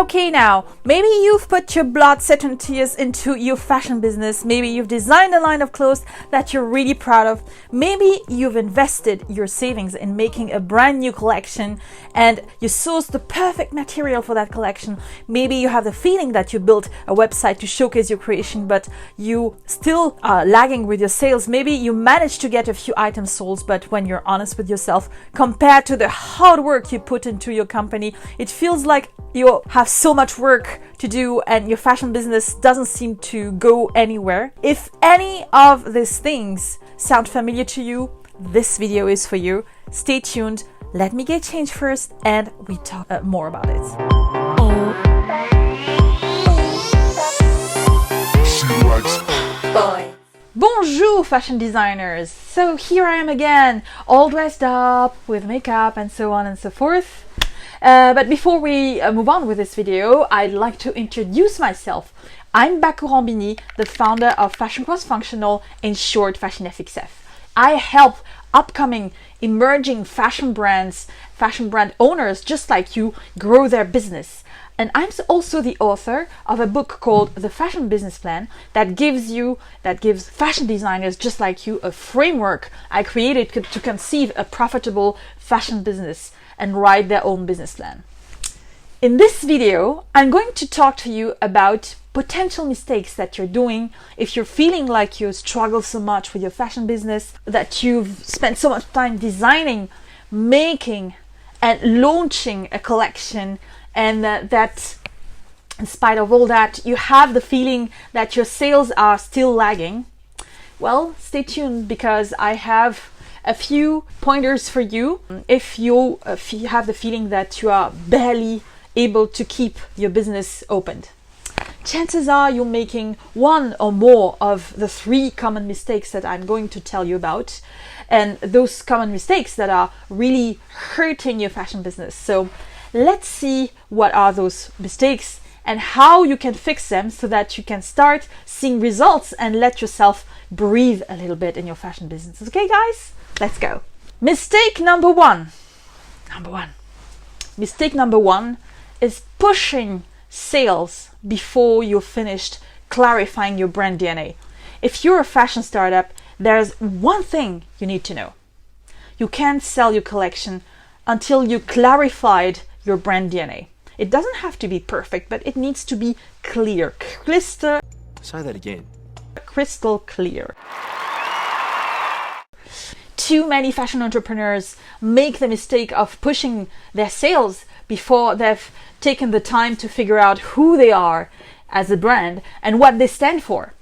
Okay, now, maybe you've put your blood, sweat and tears into your fashion business. Maybe you've designed a line of clothes that you're really proud of. Maybe you've invested your savings in making a brand new collection and you sourced the perfect material for that collection. Maybe you have the feeling that you built a website to showcase your creation, but you still are lagging with your sales. Maybe you managed to get a few items sold, but when you're honest with yourself, compared to the hard work you put into your company, it feels like you have so much work to do and your fashion business doesn't seem to go anywhere. If any of these things sound familiar to you, this video is for you. Stay tuned. Let me get changed first and we talk more about it. Bonjour fashion designers! So here I am again, all dressed up with makeup and so on and so forth. But before we move on with this video, I'd like to introduce myself. I'm Bakou Rambini, the founder of Fashion Cross Functional, in short Fashion FXF. I help upcoming emerging fashion brands, fashion brand owners just like you grow their business. And I'm also the author of a book called The Fashion Business Plan that gives fashion designers just like you a framework I created to conceive a profitable fashion business and write their own business plan. In this video, I'm going to talk to you about potential mistakes that you're doing if you're feeling like you struggle so much with your fashion business, that you've spent so much time designing, making, and launching a collection, and that in spite of all that, you have the feeling that your sales are still lagging. Well, stay tuned because I have a few pointers for you if you have the feeling that you are barely able to keep your business opened. Chances are you're making one or more of the 3 common mistakes that I'm going to tell you about, and those common mistakes that are really hurting your fashion business. So let's see what are those mistakes and how you can fix them so that you can start seeing results and let yourself breathe a little bit in your fashion business. Okay, guys? Let's go. Mistake number one. Mistake number one is pushing sales before you're finished clarifying your brand DNA. If you're a fashion startup, there's one thing you need to know. You can't sell your collection until you clarified your brand DNA. It doesn't have to be perfect, but it needs to be clear. Say that again. Crystal clear. Too many fashion entrepreneurs make the mistake of pushing their sales before they've taken the time to figure out who they are as a brand and what they stand for.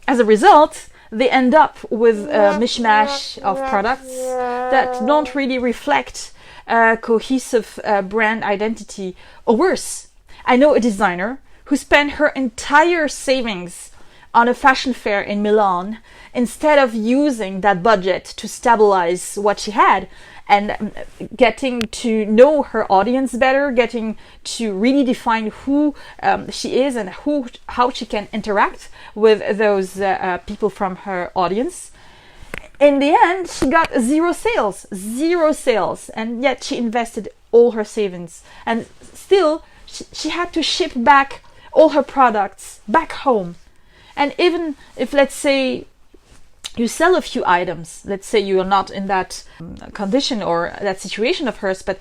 As a result, they end up with a mishmash of products that don't really reflect a cohesive brand identity, or worse. I know a designer who spent her entire savings on a fashion fair in Milan instead of using that budget to stabilize what she had and getting to know her audience better, getting to really define who she is and how she can interact with those people from her audience. In the end, she got zero sales, and yet she invested all her savings. And still, she had to ship back all her products back home. And even if, let's say, you sell a few items, let's say you're not in that condition or that situation of hers, but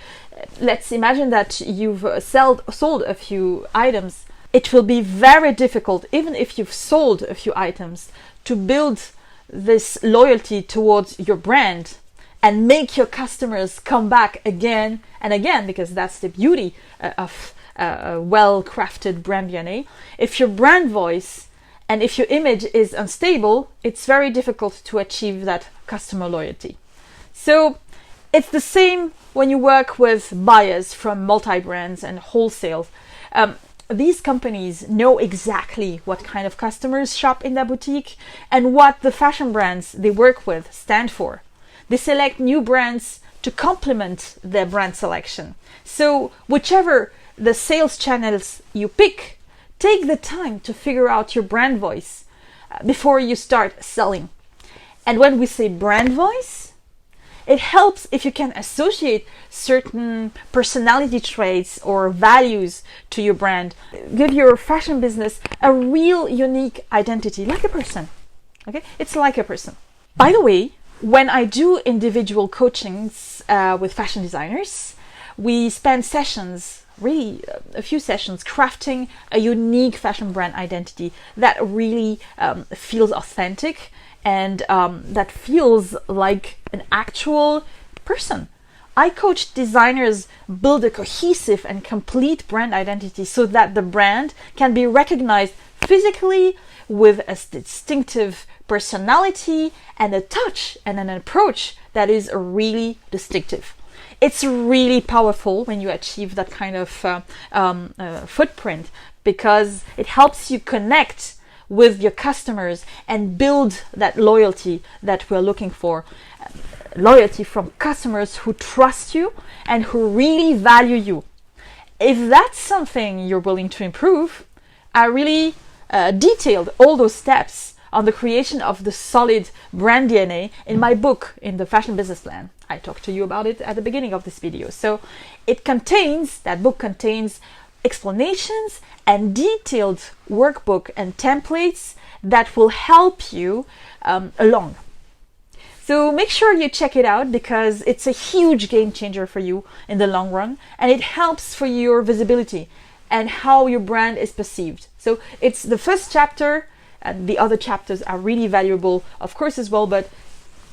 let's imagine that you've sold a few items. It will be very difficult, even if you've sold a few items, to build this loyalty towards your brand and make your customers come back again and again, because that's the beauty of a well-crafted brand DNA. If your brand voice and if your image is unstable, it's very difficult to achieve that customer loyalty. So it's the same when you work with buyers from multi-brands and wholesale. These companies know exactly what kind of customers shop in their boutique and what the fashion brands they work with stand for. They select new brands to complement their brand selection. So whichever the sales channels you pick, take the time to figure out your brand voice before you start selling. And when we say brand voice, It helps if you can associate certain personality traits or values to your brand. Give your fashion business a real unique identity, like a person. Okay? It's like a person. By the way, when I do individual coachings with fashion designers, we spend sessions, really a few sessions, crafting a unique fashion brand identity that really feels authentic and that feels like an actual person. I coach designers build a cohesive and complete brand identity so that the brand can be recognized physically with a distinctive personality and a touch and an approach that is really distinctive. It's really powerful when you achieve that kind of footprint, because it helps you connect with your customers and build that loyalty that we're looking for. Loyalty from customers who trust you and who really value you. If that's something you're willing to improve, I really detailed all those steps on the creation of the solid brand DNA in my book, in the Fashion Business Plan. I talked to you about it at the beginning of this video. So that book contains explanations and detailed workbook and templates that will help you along. So make sure you check it out, because it's a huge game changer for you in the long run, and it helps for your visibility and how your brand is perceived. So it's the first chapter, and the other chapters are really valuable, of course, as well, but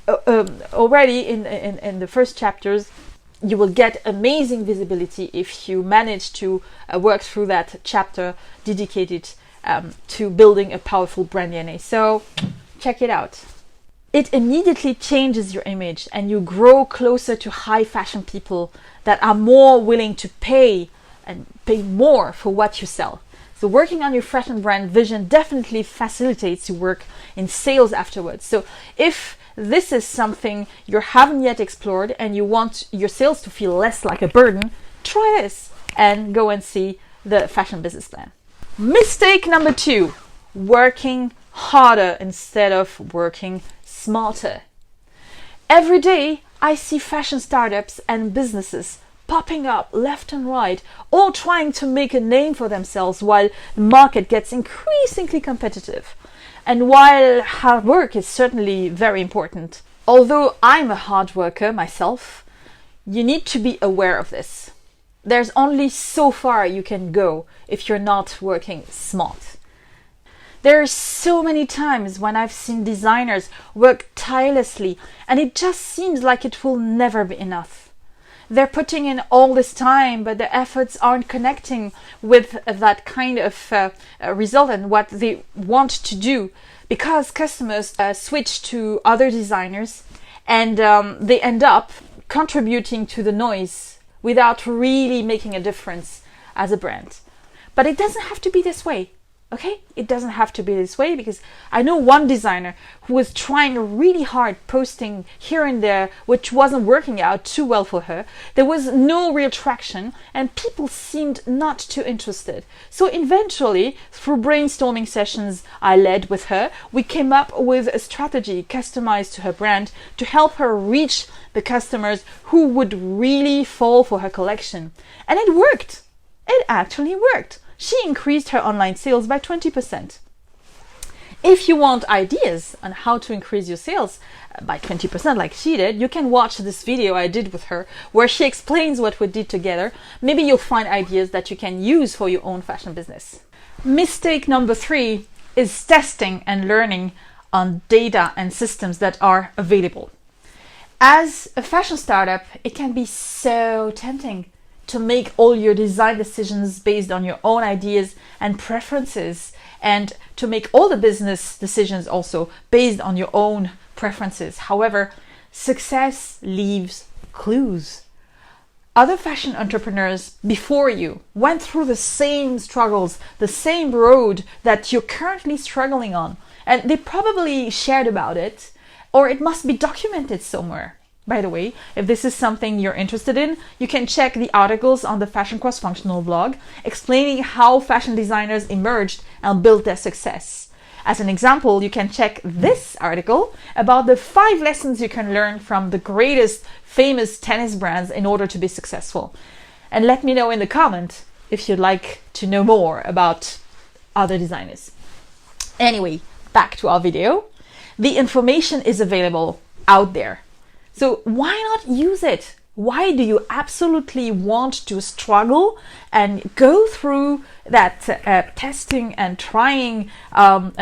already in the first chapters, you will get amazing visibility if you manage to work through that chapter dedicated to building a powerful brand DNA. So check it out. It immediately changes your image, and you grow closer to high fashion people that are more willing to pay more for what you sell. So working on your fashion brand vision definitely facilitates your work in sales afterwards. So if this is something you haven't yet explored and you want your sales to feel less like a burden, try this and go and see the Fashion Business Plan. Mistake number 2, working harder instead of working smarter. Every day I see fashion startups and businesses popping up left and right, all trying to make a name for themselves while the market gets increasingly competitive. And while hard work is certainly very important, although I'm a hard worker myself, you need to be aware of this. There's only so far you can go if you're not working smart. There are so many times when I've seen designers work tirelessly and it just seems like it will never be enough. They're putting in all this time, but their efforts aren't connecting with that kind of result and what they want to do, because customers switch to other designers and they end up contributing to the noise without really making a difference as a brand. But it doesn't have to be this way. Okay, it doesn't have to be this way, because I know one designer who was trying really hard, posting here and there, which wasn't working out too well for her. There was no real traction and people seemed not too interested. So eventually, through brainstorming sessions I led with her, we came up with a strategy customized to her brand to help her reach the customers who would really fall for her collection. And it worked. It actually worked. She increased her online sales by 20%. If you want ideas on how to increase your sales by 20% like she did, you can watch this video I did with her where she explains what we did together. Maybe you'll find ideas that you can use for your own fashion business. Mistake number 3 is testing and learning on data and systems that are available. As a fashion startup, it can be so tempting to make all your design decisions based on your own ideas and preferences, and to make all the business decisions also based on your own preferences. However, success leaves clues. Other fashion entrepreneurs before you went through the same struggles, the same road that you're currently struggling on, and they probably shared about it, or it must be documented somewhere. By the way, if this is something you're interested in, you can check the articles on the Fashion Cross-Functional blog explaining how fashion designers emerged and built their success. As an example, you can check this article about the 5 lessons you can learn from the greatest famous tennis brands in order to be successful. And let me know in the comment if you'd like to know more about other designers. Anyway, back to our video. The information is available out there. So why not use it? Why do you absolutely want to struggle and go through that testing and trying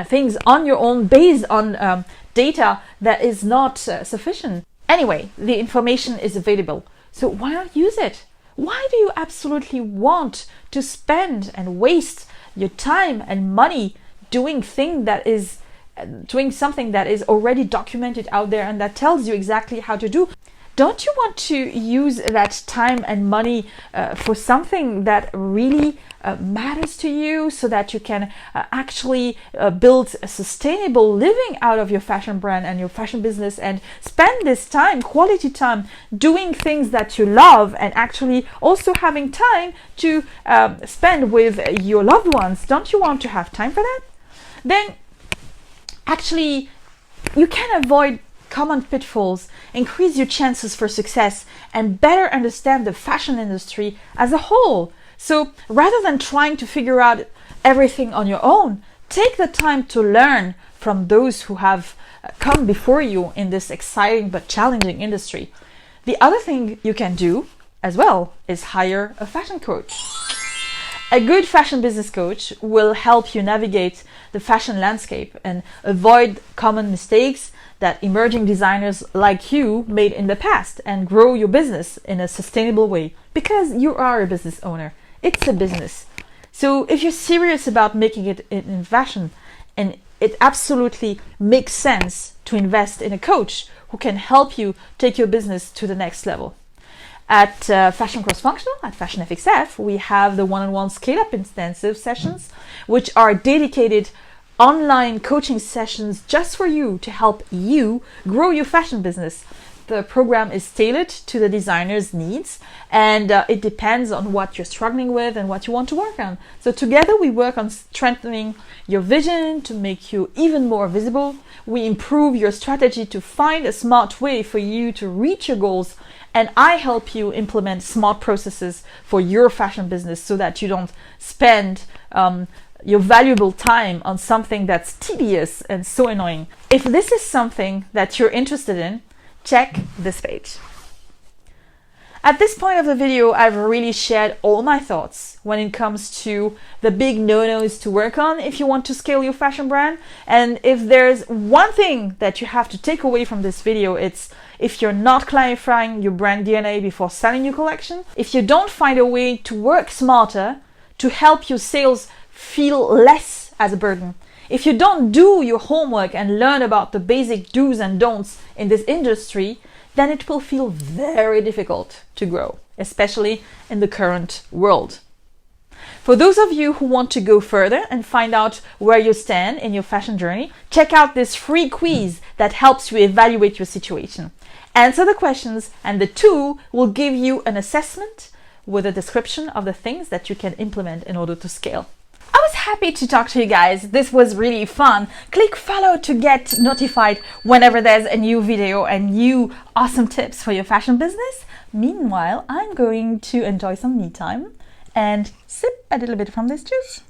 things on your own based on data that is not sufficient? Anyway, the information is available. So why not use it? Why do you absolutely want to spend and waste your time and money doing something that is already documented out there and that tells you exactly how to do? Don't you want to use that time and money for something that really matters to you, so that you can actually build a sustainable living out of your fashion brand and your fashion business, and spend this time, quality time, doing things that you love, and actually also having time to spend with your loved ones? Don't you want to have time for that? Then actually you can avoid common pitfalls, increase your chances for success, and better understand the fashion industry as a whole. So rather than trying to figure out everything on your own, take the time to learn from those who have come before you in this exciting but challenging industry. The other thing you can do as well is hire a fashion coach. A good fashion business coach will help you navigate the fashion landscape and avoid common mistakes that emerging designers like you made in the past, and grow your business in a sustainable way, because you are a business owner. It's a business. So if you're serious about making it in fashion, and it absolutely makes sense to invest in a coach who can help you take your business to the next level. At Fashion Cross Functional, at Fashion FXF, we have the one-on-one scale-up intensive sessions, which are dedicated online coaching sessions just for you to help you grow your fashion business. The program is tailored to the designer's needs, and it depends on what you're struggling with and what you want to work on. So together we work on strengthening your vision to make you even more visible. We improve your strategy to find a smart way for you to reach your goals, and I help you implement smart processes for your fashion business so that you don't spend your valuable time on something that's tedious and so annoying. If this is something that you're interested in, check this page. At this point of the video, I've really shared all my thoughts when it comes to the big no-nos to work on if you want to scale your fashion brand. And if there's one thing that you have to take away from this video, it's if you're not clarifying your brand DNA before selling your collection, if you don't find a way to work smarter to help your sales feel less as a burden, if you don't do your homework and learn about the basic do's and don'ts in this industry, then it will feel very difficult to grow, especially in the current world. For those of you who want to go further and find out where you stand in your fashion journey, check out this free quiz that helps you evaluate your situation. Answer the questions, and the tool will give you an assessment with a description of the things that you can implement in order to scale. I was happy to talk to you guys. This was really fun. Click follow to get notified whenever there's a new video and new awesome tips for your fashion business. Meanwhile, I'm going to enjoy some me time and sip a little bit from this juice.